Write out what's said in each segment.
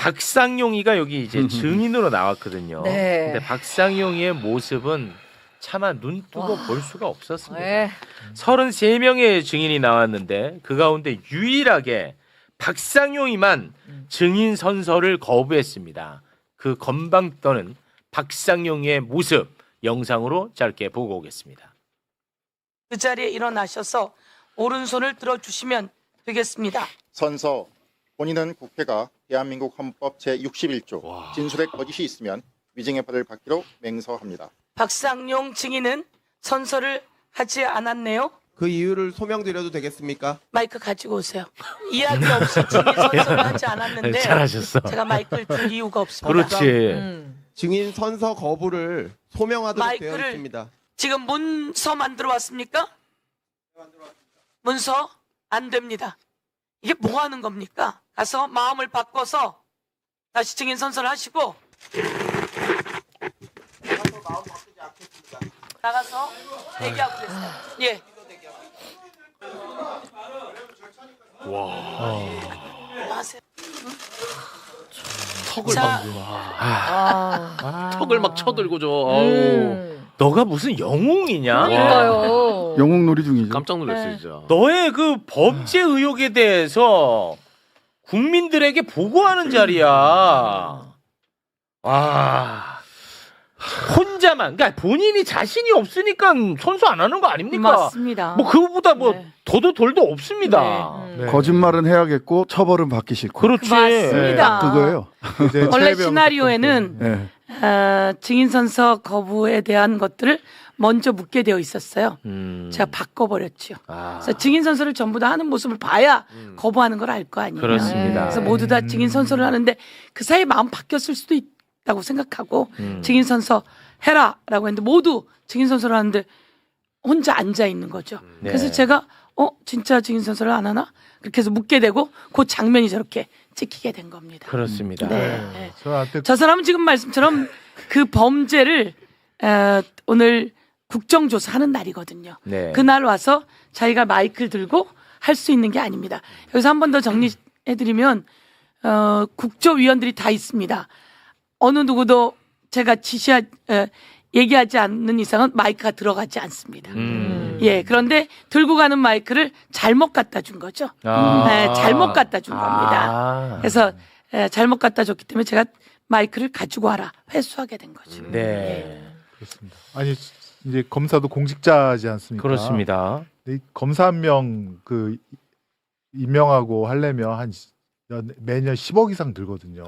박상용이가 여기 이제 증인으로 나왔거든요. 네. 근데 박상용이의 모습은 차마 눈 뜨고 볼 수가 없었습니다. 네. 33명의 증인이 나왔는데 그 가운데 유일하게 박상용이만 증인 선서를 거부했습니다. 그 건방 떠는 박상용의 모습 영상으로 짧게 보고 오겠습니다. 그 자리에 일어나셔서 오른손을 들어주시면 되겠습니다. 선서 본인은 국회가 대한민국 헌법 제61조 진술에 거짓이 있으면 위증의 벌을 받기로 맹서합니다. 박상용 증인은 선서를 하지 않았네요. 그 이유를 소명드려도 되겠습니까? 마이크 가지고 오세요. 이야기 없이 증인 선서를 하지 않았는데 잘하셨어. 제가 마이크를 줄 이유가 없습니다. 그렇지. 증인 선서 거부를 소명하도록 되어 마이크를- 있습니다. 지금 문서 만들어 왔습니까? 문서 안 됩니다. 이게 뭐 하는 겁니까? 가서 마음을 바꿔서 다시 증인 선서를 하시고 나가서 대기하고 계세요. 예. 하세요. 턱을 자. 막 턱을 막 쳐들고 저 너가 무슨 영웅이냐? 그러니까요. 영웅놀이 중이죠. 깜짝 놀랐어요 네. 진짜. 너의 그 범죄 의혹에 대해서 국민들에게 보고하는 자리야. 와. 혼자만, 그러니까 본인이 자신이 없으니까 선수 안 하는 거 아닙니까? 맞습니다. 뭐 그거보다 뭐 네. 더도 덜도 없습니다. 네. 거짓말은 해야겠고 처벌은 받기 싫고. 그렇지. 맞습니다. 딱 그거예요. 원래 시나리오에는 네. 증인 선서 거부에 대한 것들을 먼저 묻게 되어 있었어요. 제가 바꿔버렸죠. 아, 그래서 증인 선서를 전부 다 하는 모습을 봐야 거부하는 걸 알 거 아니에요. 그렇습니다. 그래서 모두 다 증인 선서를 하는데 그 사이에 마음 바뀌었을 수도 있다고 생각하고 증인 선서 해라라고 했는데 모두 증인 선서를 하는데 혼자 앉아 있는 거죠. 네. 그래서 제가 진짜 증인 선서를 안 하나? 그렇게 해서 묻게 되고 그 장면이 저렇게 찍히게 된 겁니다. 그렇습니다. 네. 저한테 저 사람은 지금 말씀처럼 그 범죄를 오늘 국정조사하는 날이거든요. 네. 그날 와서 자기가 마이크를 들고 할 수 있는 게 아닙니다. 여기서 한 번 더 정리해드리면 국조위원들이 다 있습니다. 어느 누구도 제가 얘기하지 않는 이상은 마이크가 들어가지 않습니다. 예, 그런데 들고 가는 마이크를 잘못 갖다 준 거죠. 아. 네, 잘못 갖다 준 겁니다. 아. 그래서 잘못 갖다 줬기 때문에 제가 마이크를 가지고 와라 회수하게 된 거죠. 네. 그렇습니다. 아니 이제 검사도 공직자지 않습니까? 그렇습니다. 근데 이 검사 한 명 그 임명하고 하려면 한 매년 10억 이상 들거든요.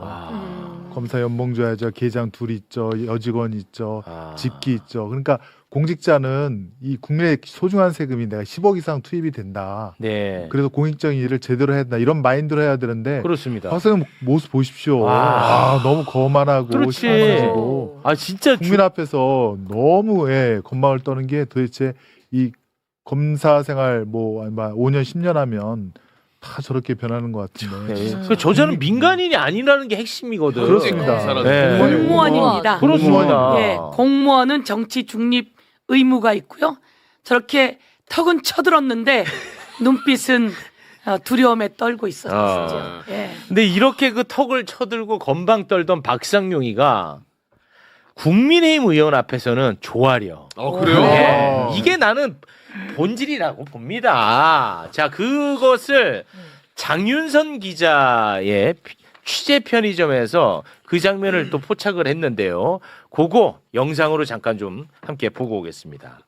검사 연봉 줘야죠. 계장 둘 있죠. 여직원 있죠. 아. 집기 있죠. 그러니까 공직자는 이 국민의 소중한 세금이 내가 10억 이상 투입이 된다. 네. 그래서 공익적인 일을 제대로 해야 된다. 이런 마인드로 해야 되는데 그렇습니다. 박사님 모습 보십시오. 아. 너무 거만하고 그렇지. 심하시고 아 진짜 국민 앞에서 너무 건망을 떠는 게 도대체 이 검사 생활 뭐 5년 10년 하면 다 저렇게 변하는 것 같은데. 네. 그 저자는 민간인이 아니라는 게 핵심이거든. 그렇습니다. 네. 공무원입니다. 그렇습니다. 예, 공무원은 정치 중립 의무가 있고요. 저렇게 턱은 쳐들었는데 눈빛은 두려움에 떨고 있었죠. 예. 근데 이렇게 그 턱을 쳐들고 건방 떨던 박상용이가 국민의힘 의원 앞에서는 조아려. 그래요? 네. 이게 나는 본질이라고 봅니다. 자, 그것을 장윤선 기자의 취재 편의점에서 그 장면을 또 포착을 했는데요. 그거 영상으로 잠깐 좀 함께 보고 오겠습니다.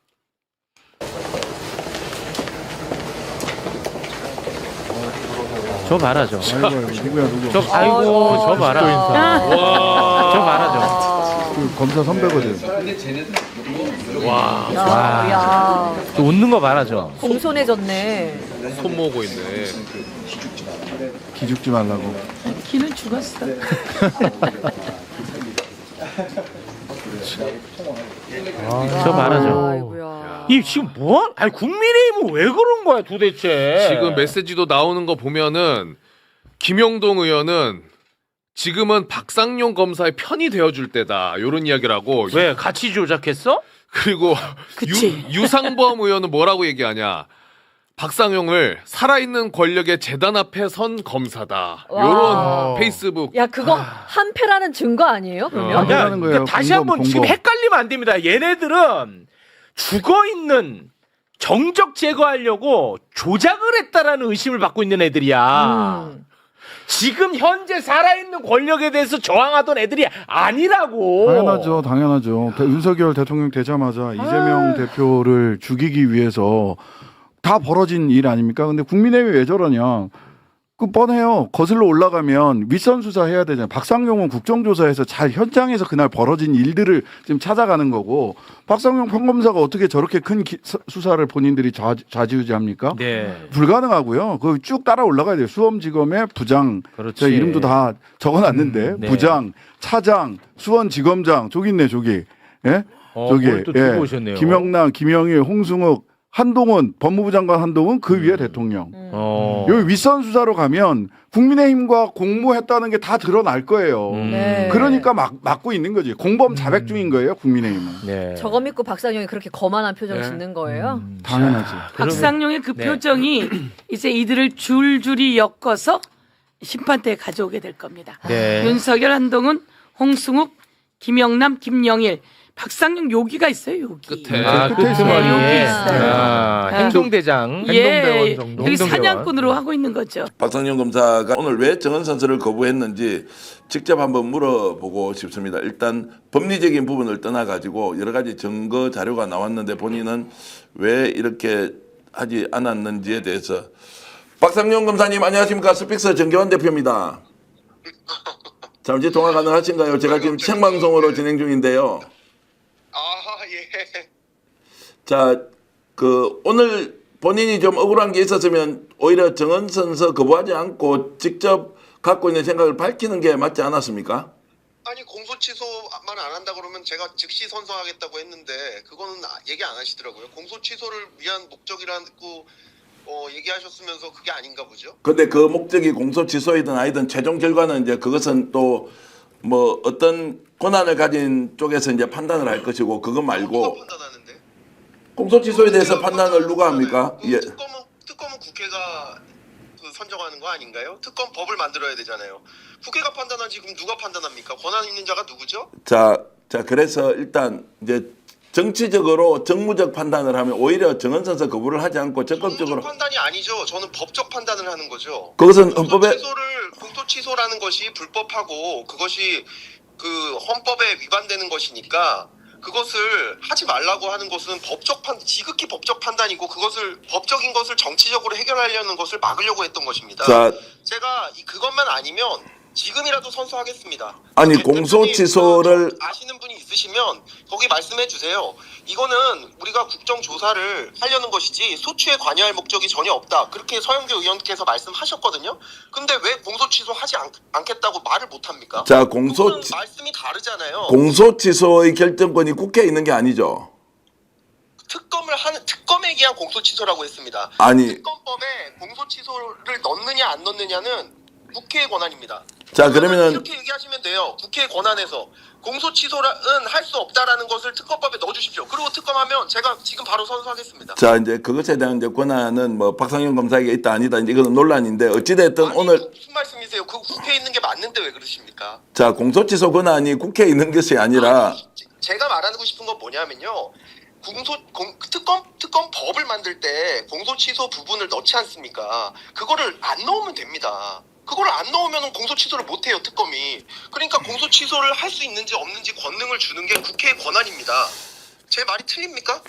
저 봐라 저. 누구야 누구? 저 아이고 저 봐라. 저 봐라 저. 그 검사 선배거든. 야, 저 웃는 거 봐라 저. 공손해졌네. 손 모으고 있네. 기죽지 말라고. 기는 죽었어. 저 봐라 저. 아이고야. 이 지금 뭐? 아니 국민의힘은 왜 그런 거야 도대체? 지금 메시지도 나오는 거 보면은 김영동 의원은 지금은 박상용 검사의 편이 되어줄 때다. 이런 이야기를 하고 왜 같이 조작했어? 그리고 그치. 유상범 의원은 뭐라고 얘기하냐? 박상용을 살아있는 권력의 재단 앞에 선 검사다. 와. 요런 페이스북. 야, 그거 한패라는 증거 아니에요? 그러면? 어. 하는 거예요. 다시 공범, 한번 지금 공범. 헷갈리면 안 됩니다. 얘네들은 죽어 있는 정적 제거하려고 조작을 했다라는 의심을 받고 있는 애들이야. 지금 현재 살아있는 권력에 대해서 저항하던 애들이 아니라고. 당연하죠, 당연하죠. 윤석열 대통령 되자마자 이재명 대표를 죽이기 위해서 다 벌어진 일 아닙니까? 근데 국민의힘이 왜 저러냐? 그 뻔해요. 거슬러 올라가면 윗선 수사해야 되잖아요. 박상용은 국정조사에서 잘 현장에서 그날 벌어진 일들을 지금 찾아가는 거고, 박상용 평검사가 어떻게 저렇게 큰 수사를 본인들이 좌지우지합니까? 네. 불가능하고요. 그 쭉 따라 올라가야 돼요. 수험지검의 부장, 그렇지. 제 이름도 다 적어놨는데 네. 부장, 차장, 수원지검장 저기 있네 저기. 예? 저기 뭘또 두고 오셨네요. 김영남, 김영일, 홍승욱, 한동훈 법무부 장관 한동훈 그 위에 대통령. 여기 윗선 수사로 가면 국민의힘과 공모했다는 게 다 드러날 거예요. 네. 그러니까 막고 있는 거지. 공범 자백 중인 거예요, 국민의힘은. 네. 저거 믿고 박상용이 그렇게 거만한 표정 짓는 거예요? 당연하지. 박상용의 그 네. 표정이 이제 이들을 줄줄이 엮어서 심판대에 가져오게 될 겁니다. 네. 윤석열, 한동훈, 홍승욱, 김영남, 김영일, 박상용 여기가 있어요. 여기. 끝에. 네, 끝에 있어요. 여기 있어요. 행동대장. 예, 행동대원 정도. 여기 행동대원. 사냥꾼으로 하고 있는 거죠. 박상용 검사가 오늘 왜 정원 선서를 거부했는지 직접 한번 물어보고 싶습니다. 일단 법리적인 부분을 떠나가지고 여러 가지 증거 자료가 나왔는데 본인은 왜 이렇게 하지 않았는지에 대해서. 박상용 검사님 안녕하십니까? 스픽스 정겨환 대표입니다. 잠시 통화 가능하신가요? 제가 지금 생방송으로 진행 중인데요. 예. 자, 오늘 본인이 좀 억울한 게 있었으면 오히려 정원 선서 거부하지 않고 직접 갖고 있는 생각을 밝히는 게 맞지 않았습니까? 아니 공소 취소만 안 한다 그러면 제가 즉시 선서하겠다고 했는데 그거는 얘기 안 하시더라고요. 공소 취소를 위한 목적이라고 얘기하셨으면서 그게 아닌가 보죠. 근데 그 목적이 공소 취소이든 아니든 최종 결과는 이제 그것은 또 뭐 어떤 권한을 가진 쪽에서 이제 판단을 할 것이고 그거 누가 말고 판단하는데? 공소 취소에 대해서 판단을 누가 합니까? 그 예. 특검은 국회가 선정하는 거 아닌가요? 특검법을 만들어야 되잖아요. 국회가 판단하지 그럼 누가 판단합니까? 권한 있는 자가 누구죠? 자 그래서 일단 이제 정치적으로 정무적 판단을 하면 오히려 정원 선서 거부를 하지 않고 적극적으로 정무적 판단이 아니죠. 저는 법적 판단을 하는 거죠. 그것은 헌법에 공소 취소라는 것이 불법하고 그것이 그 헌법에 위반되는 것이니까 그것을 하지 말라고 하는 것은 지극히 법적 판단이고 그것을 법적인 것을 정치적으로 해결하려는 것을 막으려고 했던 것입니다. 자, 제가 그것만 아니면 지금이라도 선서하겠습니다. 아니 대표님, 공소 취소를 아시는 분이 있으시면 거기 말씀해 주세요. 이거는 우리가 국정조사를 하려는 것이지 소추에 관여할 목적이 전혀 없다. 그렇게 서영교 의원께서 말씀하셨거든요. 근데 왜 공소 취소하지 않겠다고 말을 못합니까? 자 말씀이 다르잖아요. 공소 취소의 결정권이 국회에 있는 게 아니죠. 특검에 의한 공소 취소라고 했습니다. 아니 특검법에 공소 취소를 넣느냐 안 넣느냐는 국회의 권한입니다. 자 그러면은 이렇게 얘기하시면 돼요. 국회의 권한에서 공소 취소는 할 수 없다라는 것을 특검법에 넣어주십시오. 그리고 특검하면 제가 지금 바로 선서하겠습니다. 자 이제 그것에 대한 이제 권한은 뭐 박상용 검사에게 있다 아니다 이제 이거는 논란인데 어찌됐든 오늘 무슨 말씀이세요? 그 국회에 있는 게 맞는데 왜 그러십니까? 자 공소 취소 권한이 국회에 있는 것이 아니라 제가 말하고 싶은 건 뭐냐면요. 특검법을 만들 때 공소 취소 부분을 넣지 않습니까? 그거를 안 넣으면 됩니다. 그걸 안 넣으면 공소 취소를 못 해요, 특검이. 그러니까 공소 취소를 할 수 있는지 없는지 권능을 주는 게 국회의 권한입니다. 제 말이 틀립니까?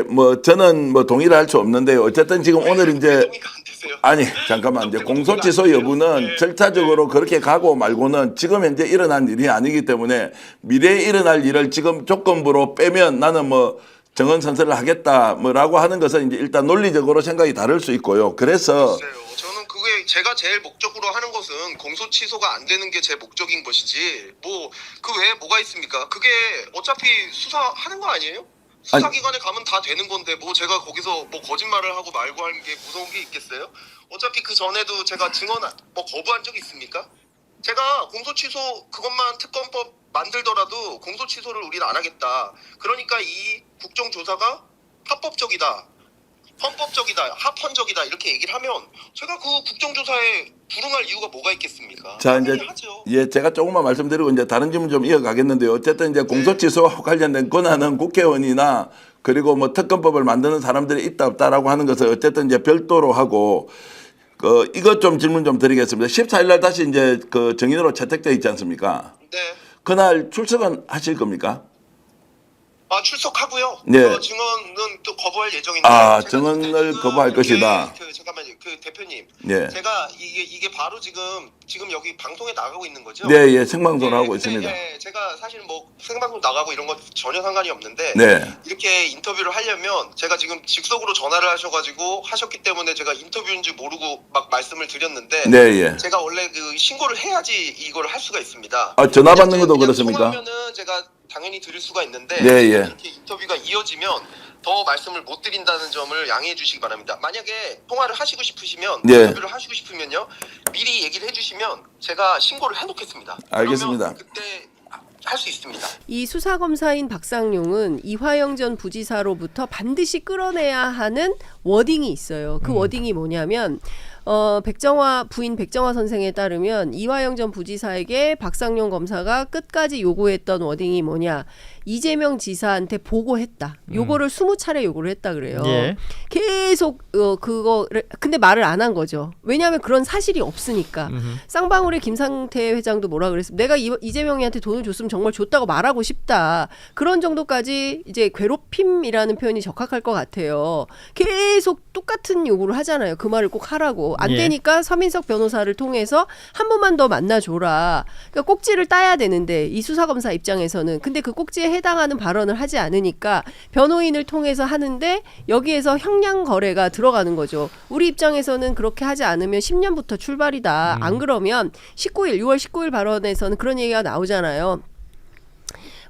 뭐 저는 뭐 동의를 할 수 없는데요. 어쨌든 지금 오늘 이제 동의가 안 되세요? 아니 잠깐만 이제 공소 취소 여부는 절차적으로 그렇게 가고 말고는 지금 현재 일어난 일이 아니기 때문에 미래에 일어날 일을 지금 조건부로 빼면 나는 뭐 정원 선서를 하겠다 뭐라고 하는 것은 이제 일단 논리적으로 생각이 다를 수 있고요. 그래서 저는 그게 제가 제일 목적으로 하는 것은 공소 취소가 안 되는 게 제 목적인 것이지 뭐 그 외에 뭐가 있습니까? 그게 어차피 수사하는 거 아니에요? 수사기관에 가면 다 되는 건데 뭐 제가 거기서 뭐 거짓말을 하고 말고 하는 게 무서운 게 있겠어요? 어차피 그 전에도 제가 증언 뭐 거부한 적 있습니까? 제가 공소 취소 그것만 특검법 만들더라도 공소 취소를 우리는 안 하겠다. 그러니까 이 국정조사가 합법적이다. 헌법적이다, 합헌적이다 이렇게 얘기를 하면 제가 그 국정조사에 불응할 이유가 뭐가 있겠습니까? 자, 이제 당연히 하죠. 예, 제가 조금만 말씀드리고 이제 다른 질문 좀 이어가겠는데요. 어쨌든 이제 공소취소와 관련된 권한은 국회의원이나 그리고 뭐 특검법을 만드는 사람들이 있다 없다라고 하는 것을 어쨌든 이제 별도로 하고 이것 좀 질문 좀 드리겠습니다. 14일 날 다시 이제 그 정인으로 채택돼 있지 않습니까? 네. 그날 출석은 하실 겁니까? 출석하고요. 네. 증언은 또 거부할 예정인데. 증언을 거부할 것이다. 잠깐만요. 대표님. 네. 제가 이게 바로 지금 여기 방송에 나가고 있는 거죠? 네, 예, 생방송을 하고 있습니다. 네, 제가 사실 뭐 생방송 나가고 이런 건 전혀 상관이 없는데 네. 이렇게 인터뷰를 하려면 제가 지금 직속으로 전화를 하셨기 때문에 제가 인터뷰인지 모르고 막 말씀을 드렸는데 네, 예. 제가 원래 그 신고를 해야지 이걸 할 수가 있습니다. 전화 받는 것도 그냥 그렇습니까? 통화하면은 제가 당연히 드릴 수가 있는데 네, 예. 이렇게 인터뷰가 이어지면 더 말씀을 못 드린다는 점을 양해해 주시기 바랍니다. 만약에 통화를 하시고 싶으시면 네. 인터뷰를 하시고 싶으면요 미리 얘기를 해주시면 제가 신고를 해놓겠습니다. 알겠습니다. 그러면 그때 할 수 있습니다. 이 수사검사인 박상용은 이화영 전 부지사로부터 반드시 끌어내야 하는 워딩이 있어요. 그 워딩이 뭐냐면 부인 백정화 선생에 따르면 이화영 전 부지사에게 박상용 검사가 끝까지 요구했던 워딩이 뭐냐. 이재명 지사한테 보고했다. 요거를 20차례 요구를 했다 그래요. 예. 계속 그거를 근데 말을 안 한 거죠. 왜냐하면 그런 사실이 없으니까. 쌍방울의 김상태 회장도 뭐라 그랬어? 내가 이재명이한테 돈을 줬으면 정말 줬다고 말하고 싶다. 그런 정도까지 이제 괴롭힘이라는 표현이 적합할 것 같아요. 계속 똑같은 요구를 하잖아요. 그 말을 꼭 하라고. 안 되니까 서민석 변호사를 통해서 한 번만 더 만나줘라. 그러니까 꼭지를 따야 되는데 이 수사검사 입장에서는 근데 그 꼭지에 해당하는 발언을 하지 않으니까 변호인을 통해서 하는데 여기에서 형량 거래가 들어가는 거죠. 우리 입장에서는 그렇게 하지 않으면 10년부터 출발이다. 안 그러면 6월 19일 발언에서는 그런 얘기가 나오잖아요.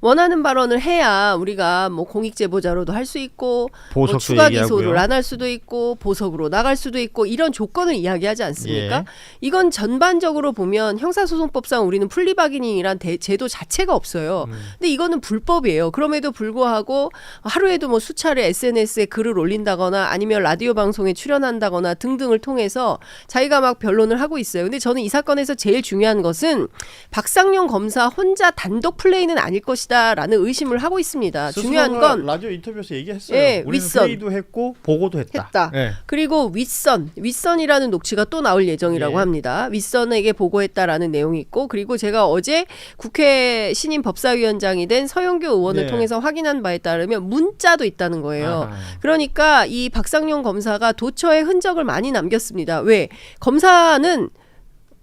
원하는 발언을 해야 우리가 뭐 공익제보자로도 할 수 있고 뭐 추가 기소를 안 할 수도 있고 보석으로 나갈 수도 있고 이런 조건을 이야기하지 않습니까? 이건 전반적으로 보면 형사소송법상 우리는 플리바기닝이란 제도 자체가 없어요. 근데 이거는 불법이에요. 그럼에도 불구하고 하루에도 뭐 수차례 SNS에 글을 올린다거나 아니면 라디오 방송에 출연한다거나 등등을 통해서 자기가 막 변론을 하고 있어요. 근데 저는 이 사건에서 제일 중요한 것은 박상용 검사 혼자 단독 플레이는 아닐 것이다. 라는 의심을 하고 있습니다. 중요한 건 라디오 인터뷰에서 얘기했어요. 예, 우리는 윗선. 회의도 했고 보고도 했다. 예. 그리고 윗선이라는 녹취가 또 나올 예정이라고 합니다. 윗선에게 보고했다라는 내용이 있고 그리고 제가 어제 국회 신임 법사위원장이 된 서영교 의원을 통해서 확인한 바에 따르면 문자도 있다는 거예요. 그러니까 이 박상용 검사가 도처에 흔적을 많이 남겼습니다. 왜? 검사는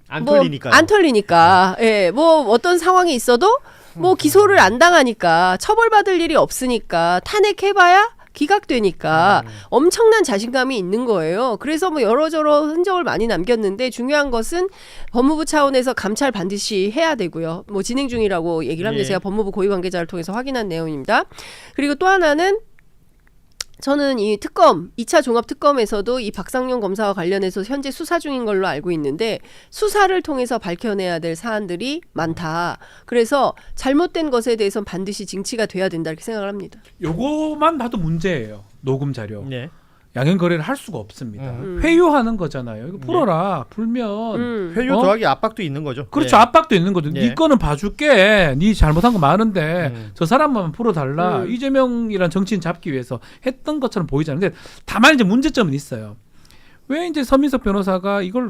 안 털리니까요. 안 털리니까. 예, 뭐 어떤 상황이 있어도 뭐 기소를 안 당하니까 처벌받을 일이 없으니까 탄핵해봐야 기각되니까 엄청난 자신감이 있는 거예요. 그래서 뭐 여러저러 흔적을 많이 남겼는데 중요한 것은 법무부 차원에서 감찰 반드시 해야 되고요. 뭐 진행 중이라고 얘기를 합니다. 제가 법무부 고위 관계자를 통해서 확인한 내용입니다. 그리고 또 하나는 저는 이 특검 2차 종합특검에서도 이 박상용 검사와 관련해서 현재 수사 중인 걸로 알고 있는데 수사를 통해서 밝혀내야 될 사안들이 많다. 그래서 잘못된 것에 대해서는 반드시 징치가 돼야 된다 이렇게 생각을 합니다. 요거만 봐도 문제예요. 녹음 자료. 네. 양형 거래를 할 수가 없습니다. 회유하는 거잖아요. 이거 풀어라. 풀면 회유 더하기 압박도 있는 거죠. 그렇죠. 압박도 있는 거죠. 네 거는 봐줄게. 네 잘못한 거 많은데 저 사람만 풀어달라. 이재명이란 정치인 잡기 위해서 했던 것처럼 보이잖아요. 근데 다만 이제 문제점은 있어요. 왜 이제 서민석 변호사가 이걸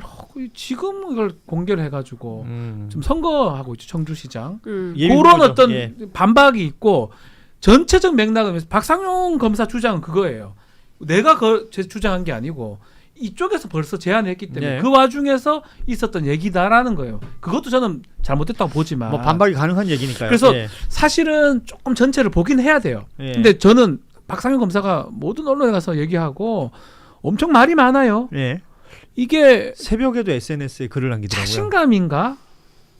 지금 이걸 공개를 해가지고 좀 선거하고 있죠. 청주시장. 그런 어떤 반박이 있고 전체적 맥락을 박상용 검사 주장은 그거예요. 내가 주장한 게 아니고 이쪽에서 벌써 제안을 했기 때문에 그 와중에서 있었던 얘기다라는 거예요. 그것도 저는 잘못됐다고 보지만 뭐 반박이 가능한 얘기니까요. 그래서 사실은 조금 전체를 보긴 해야 돼요. 근데 저는 박상용 검사가 모든 언론에 가서 얘기하고 엄청 말이 많아요. 이게 새벽에도 SNS에 글을 남기더라고요. 자신감인가?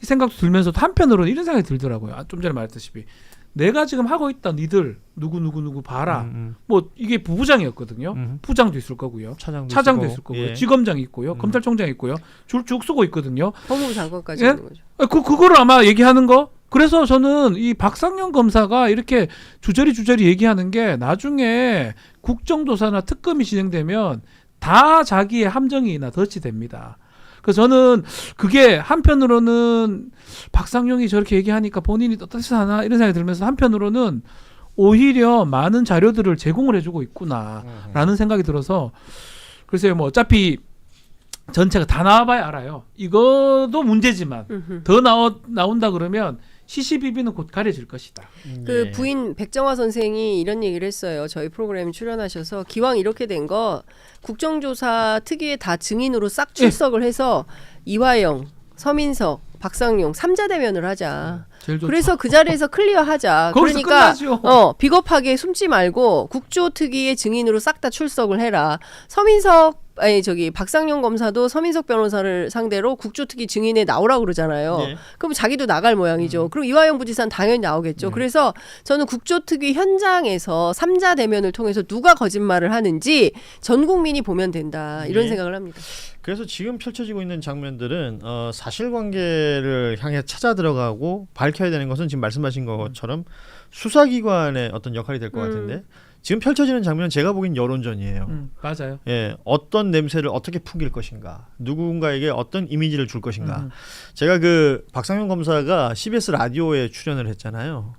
이 생각도 들면서도 한편으로는 이런 생각이 들더라고요. 좀 전에 말했다시피 내가 지금 하고 있다 누구 봐라. 뭐 이게 부부장이었거든요. 부장도 있을 거고요. 차장도 있을 거고요. 지검장이 있고요. 검찰총장이 있고요. 쭉 쓰고 있거든요. 법무부 장관까지 있는 거죠. 그거를 아마 얘기하는 거 그래서 저는 이 박상용 검사가 이렇게 주저리 얘기하는 게 나중에 국정조사나 특검이 진행되면 다 자기의 함정이나 덫이 됩니다. 그래서 저는 그게 한편으로는 박상용이 저렇게 얘기하니까 본인이 어떻게 하나 이런 생각이 들면서 한편으로는 오히려 많은 자료들을 제공을 해주고 있구나라는 생각이 들어서 글쎄요 뭐 어차피 전체가 다 나와봐야 알아요. 이것도 문제지만 더 나온다 그러면 시시비비는 곧 가려질 것이다. 그 부인 백정화 선생이 이런 얘기를 했어요. 저희 프로그램 출연하셔서 기왕 이렇게 된 거 국정조사 특위에 다 증인으로 싹 출석을 해서 이화영, 서민석, 박상용 3자 대면을 하자. 그래서 그 자리에서 클리어하자. 그러니까 비겁하게 숨지 말고 국조특위의 증인으로 싹 다 출석을 해라. 박상용 검사도 서민석 변호사를 상대로 국조특위 증인에 나오라고 그러잖아요. 네. 그럼 자기도 나갈 모양이죠. 그럼 이화영 부지사는 당연히 나오겠죠. 그래서 저는 국조특위 현장에서 3자 대면을 통해서 누가 거짓말을 하는지 전 국민이 보면 된다. 이런 생각을 합니다. 그래서 지금 펼쳐지고 있는 장면들은 사실관계를 향해 찾아 들어가고 밝혀야 되는 것은 지금 말씀하신 것처럼 수사기관의 어떤 역할이 될 것 같은데 지금 펼쳐지는 장면은 제가 보기엔 여론전이에요. 맞아요. 예, 어떤 냄새를 어떻게 풍길 것인가, 누군가에게 어떤 이미지를 줄 것인가. 제가 그 박상용 검사가 CBS 라디오에 출연을 했잖아요.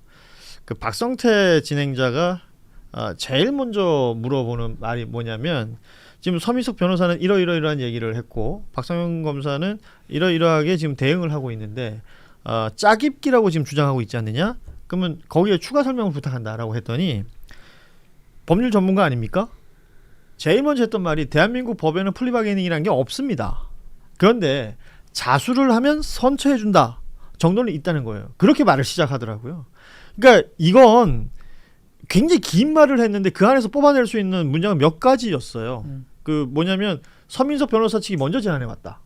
그 박성태 진행자가 제일 먼저 물어보는 말이 뭐냐면 지금 서민석 변호사는 이러이러한 얘기를 했고 박상용 검사는 이러이러하게 지금 대응을 하고 있는데 짜깁기라고 지금 주장하고 있지 않느냐? 그러면 거기에 추가 설명을 부탁한다라고 했더니 법률 전문가 아닙니까? 제일 먼저 했던 말이 대한민국 법에는 플리바게닝이라는 게 없습니다. 그런데 자수를 하면 선처해준다 정도는 있다는 거예요. 그렇게 말을 시작하더라고요. 그러니까 이건 굉장히 긴 말을 했는데 그 안에서 뽑아낼 수 있는 문장은 몇 가지였어요. 그 뭐냐면 서민석 변호사 측이 먼저 제안해왔다.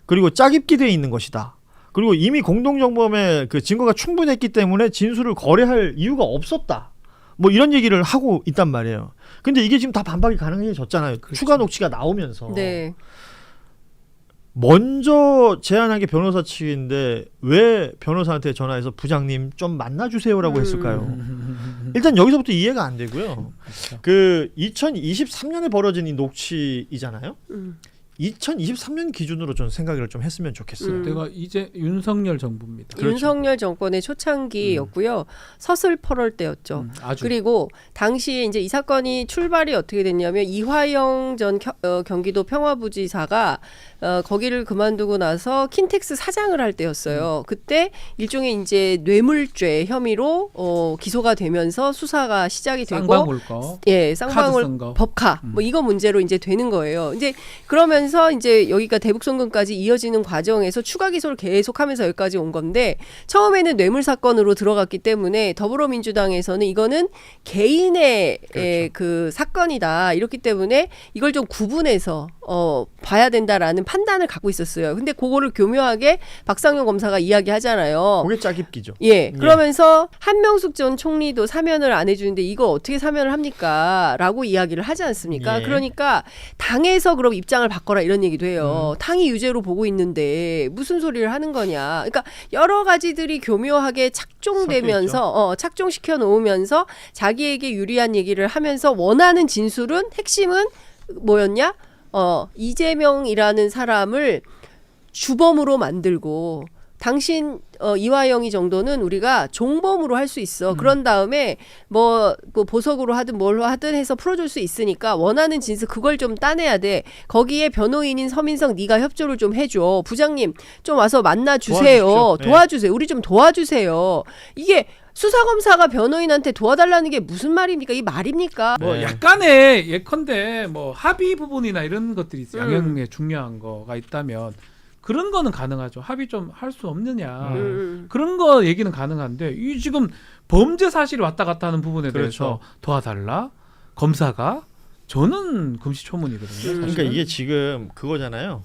그리고 짜깁기 돼 있는 것이다. 그리고 이미 공동정범의 그 증거가 충분했기 때문에 진술을 거래할 이유가 없었다. 뭐 이런 얘기를 하고 있단 말이에요. 근데 이게 지금 다 반박이 가능해졌잖아요. 그렇죠. 추가 녹취가 나오면서. 네. 먼저 제안한 게 변호사 측인데 왜 변호사한테 전화해서 부장님 좀 만나주세요라고 했을까요? 일단 여기서부터 이해가 안 되고요. 그 2023년에 벌어진 이 녹취이잖아요. 2023년 기준으로 좀 생각을 좀 했으면 좋겠어요. 내가 이제 윤석열 정부입니다. 그렇죠. 윤석열 정권의 초창기였고요. 서슬퍼럴 때였죠. 그리고 당시에 이제 이 사건이 출발이 어떻게 됐냐면 이화영 전 경기도 평화부지사가 거기를 그만두고 나서 킨텍스 사장을 할 때였어요. 그때 일종의 이제 뇌물죄 혐의로 기소가 되면서 수사가 시작이 되고 쌍방울법, 쌍방울 법카 뭐 이거 문제로 이제 되는 거예요. 이제 그러면서 이제 여기가 대북송금까지 이어지는 과정에서 추가 기소를 계속하면서 여기까지 온 건데 처음에는 뇌물 사건으로 들어갔기 때문에 더불어민주당에서는 이거는 개인의 그 사건이다 이렇기 때문에 이걸 좀 구분해서 봐야 된다라는 판단을 갖고 있었어요. 근데 그거를 교묘하게 박상용 검사가 이야기하잖아요. 그게 짜깁기죠. 예. 그러면서 한명숙 전 총리도 사면을 안 해주는데 이거 어떻게 사면을 합니까? 라고 이야기를 하지 않습니까? 그러니까 당에서 그럼 입장을 바꿔라 이런 얘기도 해요. 당이 유죄로 보고 있는데 무슨 소리를 하는 거냐. 그러니까 여러 가지들이 교묘하게 착종되면서 착종시켜 놓으면서 자기에게 유리한 얘기를 하면서 원하는 진술은 핵심은 뭐였냐? 이재명이라는 사람을 주범으로 만들고 당신 이화영이 정도는 우리가 종범으로 할 수 있어. 그런 다음에 뭐 보석으로 하든 뭘로 하든 해서 풀어줄 수 있으니까 원하는 진술 그걸 좀 따내야 돼. 거기에 변호인인 서민석 네가 협조를 좀 해줘. 부장님 좀 와서 만나주세요. 도와주세요. 우리 좀 도와주세요. 이게 수사검사가 변호인한테 도와달라는 게 무슨 말입니까? 이 말입니까? 뭐 약간의 예컨대 뭐 합의 부분이나 이런 것들이 있어요. 양형에 중요한 거가 있다면 그런 거는 가능하죠. 합의 좀 할 수 없느냐. 그런 거 얘기는 가능한데 이 지금 범죄 사실이 왔다 갔다 하는 부분에 대해서 도와달라? 검사가? 저는 금시초문이거든요. 그러니까 이게 지금 그거잖아요.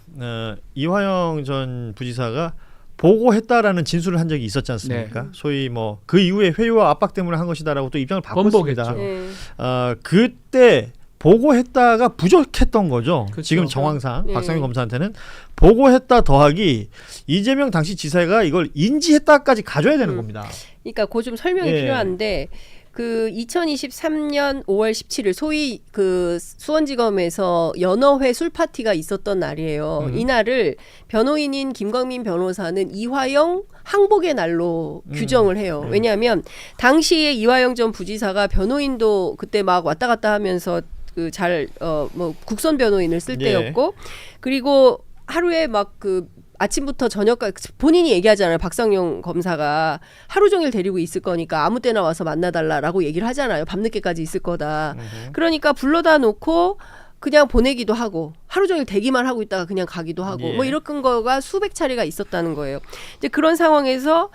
이화영 전 부지사가 보고했다라는 진술을 한 적이 있었지 않습니까? 소위 뭐 그 이후에 회유와 압박 때문에 한 것이다라고 또 입장을 바꿨습니다. 그때 보고했다가 부족했던 거죠. 그렇죠. 지금 정황상 네. 박상현 검사한테는 보고했다 더하기 이재명 당시 지사가 이걸 인지했다까지 가져야 되는 겁니다. 그러니까 그 좀 설명이 예. 필요한데 그 2023년 5월 17일 소위 그 수원지검에서 연어회 술 파티가 있었던 날이에요. 이날을 변호인인 김광민 변호사는 이화영 항복의 날로 규정을 해요. 왜냐하면 당시에 이화영 전 부지사가 변호인도 그때 막 왔다 갔다 하면서 그 뭐 국선 변호인을 쓸 예. 때였고 그리고 하루에 막 그 아침부터 저녁까지 본인이 얘기하잖아요. 박상용 검사가 하루 종일 데리고 있을 거니까 아무 때나 와서 만나달라라고 얘기를 하잖아요. 밤늦게까지 있을 거다. 그러니까 불러다 놓고 그냥 보내기도 하고 하루 종일 대기만 하고 있다가 그냥 가기도 하고 예. 뭐 이런 거가 수백 차례가 있었다는 거예요. 이제 그런 상황에서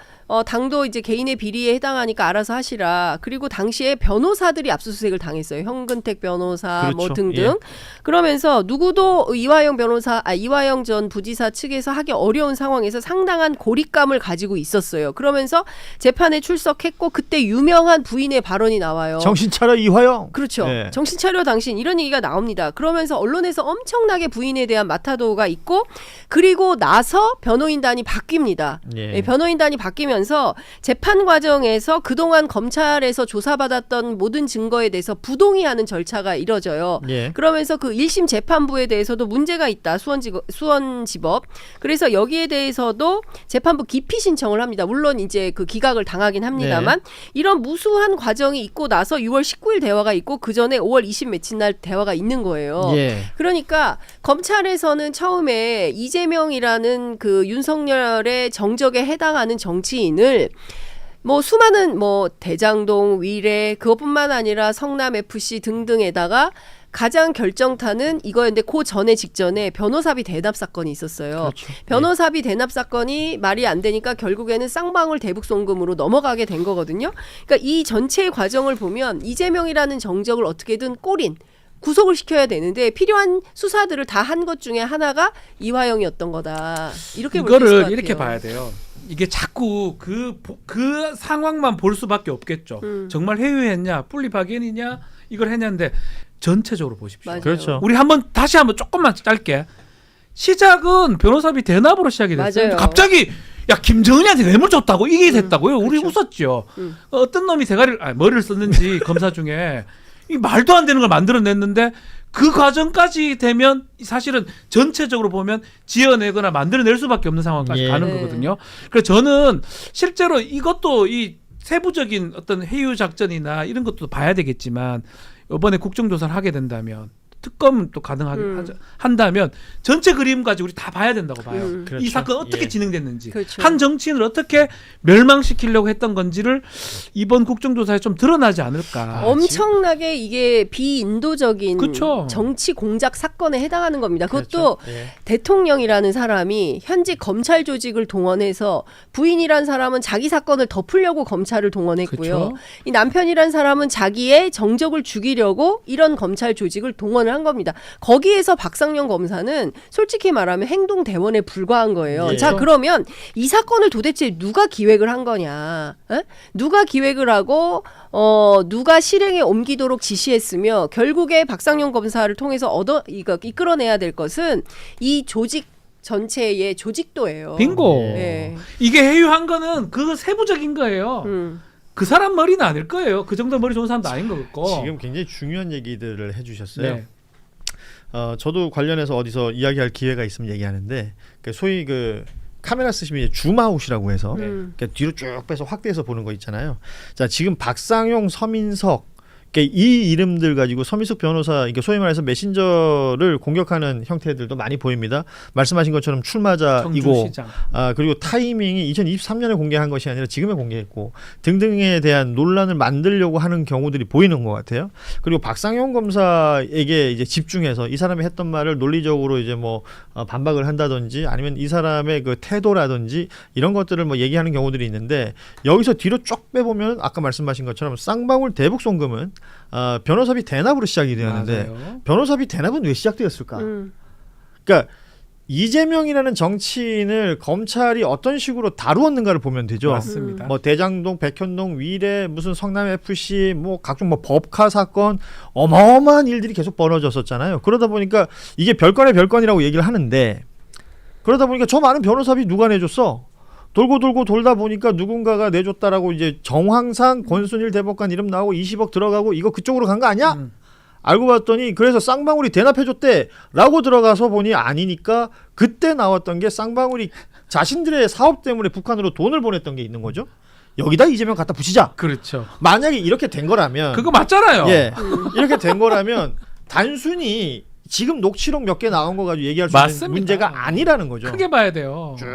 당도 이제 개인의 비리에 해당하니까 알아서 하시라. 그리고 당시에 변호사들이 압수수색을 당했어요. 현근택 변호사 뭐 그렇죠. 등등. 예. 그러면서 누구도 이화영 전 부지사 측에서 하기 어려운 상황에서 상당한 고립감을 가지고 있었어요. 그러면서 재판에 출석했고 그때 유명한 부인의 발언이 나와요. 정신 차려 이화영. 그렇죠. 예. 정신 차려 당신 이런 얘기가 나옵니다. 그러면서 언론에서 엄청나게 부인에 대한 마타도가 있고 그리고 나서 변호인단이 바뀝니다. 예. 예, 변호인단이 바뀌면서 재판 과정에서 그동안 검찰에서 조사받았던 모든 증거에 대해서 부동의하는 절차가 이뤄져요. 예. 그러면서 그 1심 재판부에 대해서도 문제가 있다. 수원지법. 그래서 여기에 대해서도 재판부 기피 신청을 합니다. 물론 이제 그 기각을 당하긴 합니다만 이런 무수한 과정이 있고 나서 6월 19일 대화가 있고 그 전에 5월 20 며칠 날 대화가 있는 거예요. 예. 그러니까 검찰에서는 처음에 이재명이라는 그 윤석열의 정적에 해당하는 정치인을 뭐 수많은 뭐 대장동, 위례 그것뿐만 아니라 성남 FC 등등에다가 가장 결정타는 이거였는데 그 전에 직전에 변호사비 대납 사건이 있었어요. 그렇죠. 변호사비 대납 사건이 말이 안 되니까 결국에는 쌍방울 대북 송금으로 넘어가게 된 거거든요. 그러니까 이 전체의 과정을 보면 이재명이라는 정적을 어떻게든 꼬린 구속을 시켜야 되는데 필요한 수사들을 다 한 것 중에 하나가 이화영이었던 거다. 이렇게 볼 수 있을 것 이거를 같아요. 이렇게 봐야 돼요. 이게 자꾸 그 상황만 볼 수밖에 없겠죠. 정말 회유했냐, 분리파견이냐 이걸 했냐인데 전체적으로 보십시오. 맞아요. 그렇죠. 우리 다시 한번 조금만 짧게 시작은 변호사비 대납으로 시작이 됐어요. 맞아요. 갑자기 야 김정은이한테 뇌물 줬다고 이게 됐다고요. 우리 그렇죠. 웃었죠. 어떤 놈이 머리를 썼는지 검사 중에 이 말도 안 되는 걸 만들어냈는데 그 과정까지 되면 사실은 전체적으로 보면 지어내거나 만들어낼 수밖에 없는 상황까지 예. 가는 네. 거거든요. 그래서 저는 실제로 이것도 이 세부적인 어떤 회유 작전이나 이런 것도 봐야 되겠지만 이번에 국정조사를 하게 된다면 특검 또 가능하게 한다면 전체 그림까지 우리 다 봐야 된다고 봐요. 그렇죠. 이 사건 어떻게 예. 진행됐는지 그렇죠. 한 정치인을 어떻게 멸망시키려고 했던 건지를 이번 국정조사에 좀 드러나지 않을까. 엄청나게 이게 비인도적인 그쵸. 정치 공작 사건에 해당하는 겁니다. 그것도 그렇죠. 예. 대통령이라는 사람이 현직 검찰 조직을 동원해서 부인이란 사람은 자기 사건을 덮으려고 검찰을 동원했고요. 그쵸. 이 남편이란 사람은 자기의 정적을 죽이려고 이런 검찰 조직을 동원을 한 겁니다. 거기에서 박상영 검사는 솔직히 말하면 행동 대원에 불과한 거예요. 예. 자, 그러면 이 사건을 도대체 누가 기획을 한 거냐? 에? 누가 기획을 하고 누가 실행에 옮기도록 지시했으며 결국에 박상영 검사를 통해서 이끌어내야 될 것은 이 조직 전체의 조직도예요. 빙고. 예. 이게 회유한 거는 그 세부적인 거예요. 그 사람 머리는 아닐 거예요. 그 정도 머리 좋은 사람도 아닌 것 같고. 지금 굉장히 중요한 얘기들을 해주셨어요. 네. 저도 관련해서 어디서 이야기할 기회가 있으면 얘기하는데 소위 그 카메라 쓰시면 줌아웃이라고 해서 그러니까 뒤로 쭉 빼서 확대해서 보는 거 있잖아요. 자, 지금 박상용, 서민석 이 이름들 가지고 서민석 변호사 이게 소위 말해서 메신저를 공격하는 형태들도 많이 보입니다. 말씀하신 것처럼 출마자이고 청주시장. 그리고 타이밍이 2023년에 공개한 것이 아니라 지금에 공개했고 등등에 대한 논란을 만들려고 하는 경우들이 보이는 것 같아요. 그리고 박상용 검사에게 이제 집중해서 이 사람이 했던 말을 논리적으로 이제 뭐 반박을 한다든지 아니면 이 사람의 그 태도라든지 이런 것들을 뭐 얘기하는 경우들이 있는데 여기서 뒤로 쭉 빼보면 아까 말씀하신 것처럼 쌍방울 대북 송금은 변호사비 대납으로 시작이 되었는데 맞아요. 변호사비 대납은 왜 시작되었을까? 그러니까 이재명이라는 정치인을 검찰이 어떤 식으로 다루었는가를 보면 되죠. 맞습니다. 뭐 대장동, 백현동, 위례, 무슨 성남 FC, 뭐 각종 뭐 법카 사건, 어마어마한 일들이 계속 벌어졌었잖아요. 그러다 보니까 이게 별건의 별건이라고 얘기를 하는데, 그러다 보니까 저 많은 변호사비 누가 내줬어? 돌고 돌고 돌다 보니까 누군가가 내줬다라고 이제 정황상 권순일 대법관 이름 나오고 20억 들어가고 이거 그쪽으로 간 거 아니야? 알고 봤더니 그래서 쌍방울이 대납해줬대 라고 들어가서 보니 아니니까 그때 나왔던 게 쌍방울이 자신들의 사업 때문에 북한으로 돈을 보냈던 게 있는 거죠. 여기다 이재명 갖다 붙이자. 그렇죠. 만약에 이렇게 된 거라면 그거 맞잖아요. 예, 이렇게 된 거라면 단순히 지금 녹취록 몇 개 나온 거 가지고 얘기할 수 맞습니다. 있는 문제가 아니라는 거죠. 크게 봐야 돼요. 쭉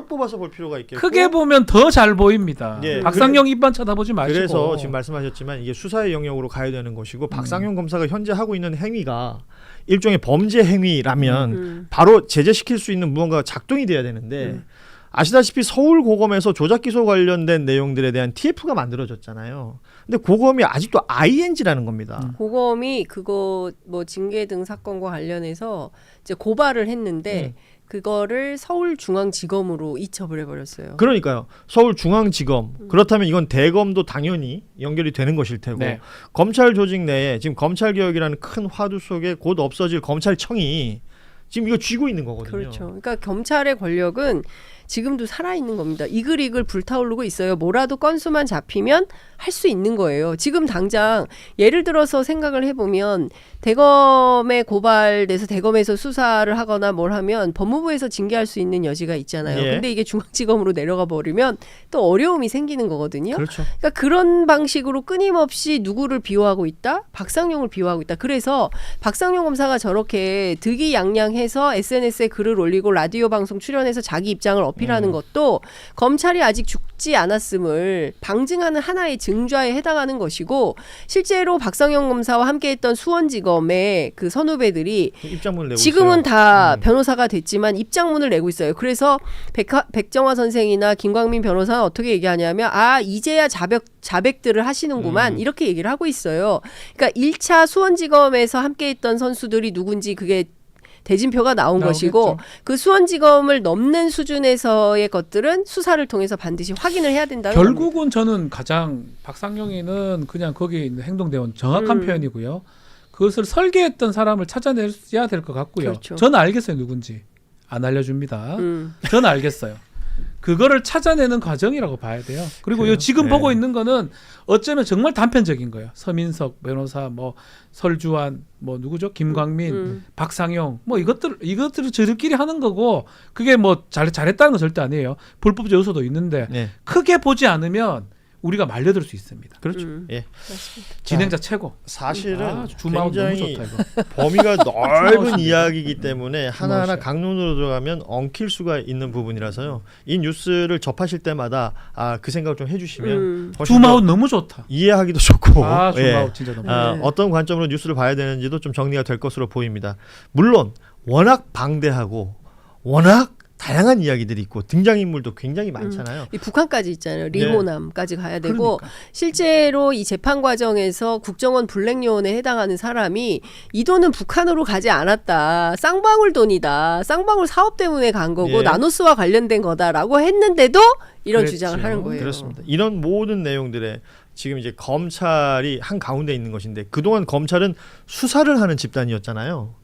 뽑아서 볼 필요가 있겠고. 크게 보면 더 잘 보입니다. 예, 박상영 입만 쳐다보지 마시고. 그래서 지금 말씀하셨지만 이게 수사의 영역으로 가야 되는 것이고 박상영 검사가 현재 하고 있는 행위가 일종의 범죄 행위라면 바로 제재시킬 수 있는 무언가가 작동이 돼야 되는데 아시다시피 서울고검에서 조작 기소 관련된 내용들에 대한 TF가 만들어졌잖아요. 근데 고검이 아직도 ING라는 겁니다. 고검이 그거 뭐 징계 등 사건과 관련해서 이제 고발을 했는데 그거를 서울중앙지검으로 이첩을 해버렸어요. 그러니까요. 서울중앙지검. 그렇다면 이건 대검도 당연히 연결이 되는 것일 테고 네. 검찰 조직 내에 지금 검찰개혁이라는 큰 화두 속에 곧 없어질 검찰청이 지금 이거 쥐고 있는 거거든요. 그렇죠. 그러니까 검찰의 권력은 지금도 살아있는 겁니다. 이글이글 불타오르고 있어요. 뭐라도 건수만 잡히면 할 수 있는 거예요. 지금 당장 예를 들어서 생각을 해보면 대검에 고발돼서 대검에서 수사를 하거나 뭘 하면 법무부에서 징계할 수 있는 여지가 있잖아요. 예. 근데 이게 중앙지검으로 내려가 버리면 또 어려움이 생기는 거거든요. 그렇죠. 그러니까 그런 방식으로 끊임없이 누구를 비호하고 있다? 박상용을 비호하고 있다. 그래서 박상용 검사가 저렇게 득이양양해서 SNS에 글을 올리고 라디오 방송 출연해서 자기 입장을 어필하는 것도 검찰이 아직 죽지 않았음을 방증하는 하나의 증좌에 해당하는 것이고 실제로 박상용 검사와 함께했던 수원지검의 그 선후배들이 입장문을 내고 지금은 있어요. 다 변호사가 됐지만 입장문을 내고 있어요. 그래서 백정화 선생이나 김광민 변호사는 어떻게 얘기하냐면 이제야 자백들을 하시는구만 이렇게 얘기를 하고 있어요. 그러니까 1차 수원지검에서 함께했던 선수들이 누군지 그게 대진표가 나온 것이고 그 수원지검을 넘는 수준에서의 것들은 수사를 통해서 반드시 확인을 해야 된다는 결국은 저는 가장 박상영이는 그냥 거기 있는 행동대원 정확한 표현이고요. 그것을 설계했던 사람을 찾아내야 될 것 같고요. 그렇죠. 저는 알겠어요 누군지. 안 알려줍니다. 저는 알겠어요. 그거를 찾아내는 과정이라고 봐야 돼요. 그리고 지금 보고 있는 거는 어쩌면 정말 단편적인 거예요. 서민석 변호사, 뭐 설주환, 뭐 누구죠? 김광민, 박상용, 뭐 이것들을 저들끼리 하는 거고 그게 뭐 잘했다는 건 절대 아니에요. 불법적 요소도 있는데 크게 보지 않으면 우리가 말려들 수 있습니다. 그렇죠. 예. 진행자 최고. 사실은 주마운 너무 굉장히 좋다 이거. 범위가 넓은 이야기이기 때문에 하나하나 강론으로 들어가면 엉킬 수가 있는 부분이라서요. 이 뉴스를 접하실 때마다 그 생각을 좀 해주시면 주마운 너무 좋다. 이해하기도 좋고 주마운 진짜 너무 좋다. 어떤 관점으로 뉴스를 봐야 되는지도 좀 정리가 될 것으로 보입니다. 물론 워낙 방대하고 워낙 다양한 이야기들이 있고 등장인물도 굉장히 많잖아요. 이 북한까지 있잖아요. 리호남까지 가야 되고 실제로 이 재판 과정에서 국정원 블랙요원에 해당하는 사람이 이 돈은 북한으로 가지 않았다. 쌍방울 돈이다. 쌍방울 사업 때문에 간 거고 나노스와 관련된 거다라고 했는데도 이런 주장을 하는 거예요. 그렇습니다. 이런 모든 내용들에 지금 이제 검찰이 한 가운데 있는 것인데 그동안 검찰은 수사를 하는 집단이었잖아요.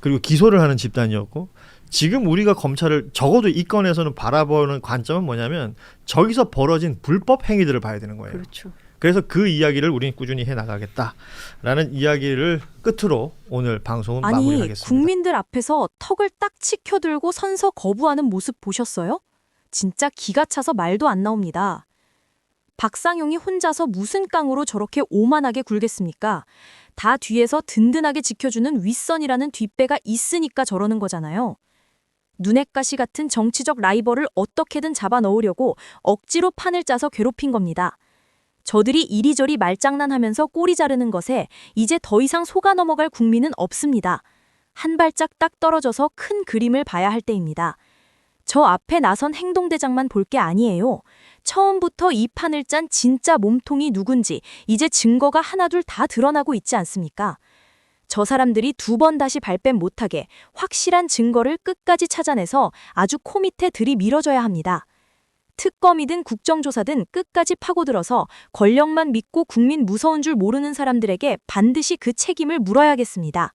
그리고 기소를 하는 집단이었고 지금 우리가 검찰을 적어도 이 건에서는 바라보는 관점은 뭐냐면 저기서 벌어진 불법 행위들을 봐야 되는 거예요. 그렇죠. 그래서 그 이야기를 우리는 꾸준히 해나가겠다라는 이야기를 끝으로 오늘 방송은 마무리하겠습니다. 국민들 앞에서 턱을 딱 치켜들고 선서 거부하는 모습 보셨어요? 진짜 기가 차서 말도 안 나옵니다. 박상용이 혼자서 무슨 깡으로 저렇게 오만하게 굴겠습니까? 다 뒤에서 든든하게 지켜주는 윗선이라는 뒷배가 있으니까 저러는 거잖아요. 눈엣 가시 같은 정치적 라이벌을 어떻게든 잡아 넣으려고 억지로 판을 짜서 괴롭힌 겁니다. 저들이 이리저리 말장난하면서 꼬리 자르는 것에 이제 더 이상 속아 넘어갈 국민은 없습니다. 한 발짝 딱 떨어져서 큰 그림을 봐야 할 때입니다. 저 앞에 나선 행동대장만 볼 게 아니에요. 처음부터 이 판을 짠 진짜 몸통이 누군지 이제 증거가 하나둘 다 드러나고 있지 않습니까? 저 사람들이 2번 다시 발뺌 못하게 확실한 증거를 끝까지 찾아내서 아주 코밑에 들이밀어줘야 합니다. 특검이든 국정조사든 끝까지 파고들어서 권력만 믿고 국민 무서운 줄 모르는 사람들에게 반드시 그 책임을 물어야겠습니다.